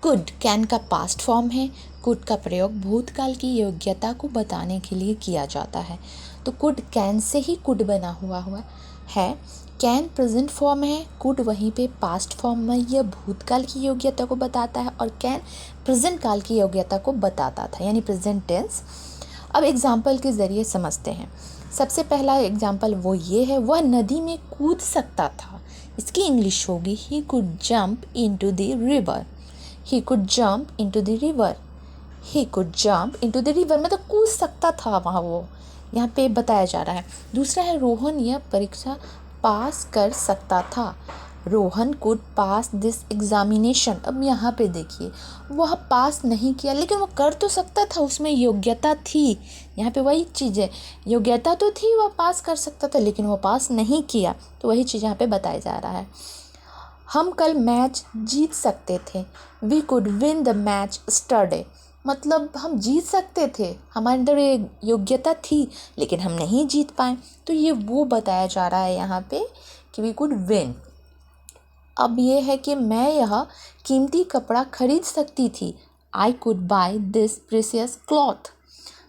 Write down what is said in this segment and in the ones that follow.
Could can का past form है। Could का प्रयोग भूतकाल की योग्यता को बताने के लिए किया जाता है। तो could can say he could बना हुआ है। कैन प्रेजेंट फॉर्म है, कुड वहीं पे पास्ट फॉर्म में यह भूतकाल की योग्यता को बताता है और कैन प्रेजेंट काल की योग्यता को बताता था, यानी प्रेजेंट टेंस। अब एग्जाम्पल के ज़रिए समझते हैं। सबसे पहला एग्जाम्पल वो ये है, वह नदी में कूद सकता था। इसकी इंग्लिश होगी he could jump into the river. He could jump into the river. He could jump into the river मतलब कूद सकता था वहाँ, वो यहाँ पे बताया जा रहा है। दूसरा है रोहन यह परीक्षा पास कर सकता था। Rohan could pass this examination. अब यहाँ पे देखिए, वह पास नहीं किया लेकिन वो कर तो सकता था, उसमें योग्यता थी। यहाँ पे वही चीज़ है, योग्यता तो थी, वह पास कर सकता था लेकिन वो पास नहीं किया। तो वही चीज़ यहाँ पे बताया जा रहा है। हम कल मैच जीत सकते थे। We could win the match yesterday. मतलब हम जीत सकते थे, हमारे अंदर ये योग्यता थी लेकिन हम नहीं जीत पाए। तो ये वो बताया जा रहा है यहाँ पे कि वी कुड विन। अब ये है कि मैं यह कीमती कपड़ा खरीद सकती थी। I could by this precious cloth.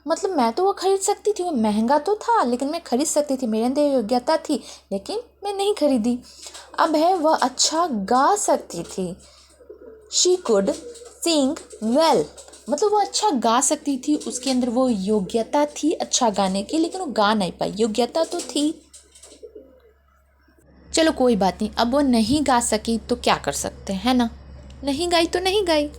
मतलब मैं तो वो खरीद सकती थी, वो महंगा तो था लेकिन मैं खरीद सकती थी, मेरे अंदर योग्यता थी लेकिन मैं नहीं खरीदी। अब है वह अच्छा गा सकती थी। She could sing well. मतलब वो अच्छा गा सकती थी, उसके अंदर वो योग्यता थी अच्छा गाने की लेकिन वो गा नहीं पाई, योग्यता तो थी। चलो कोई बात नहीं, अब वो नहीं गा सकी तो क्या कर सकते हैं ना, नहीं गाई तो नहीं गाई।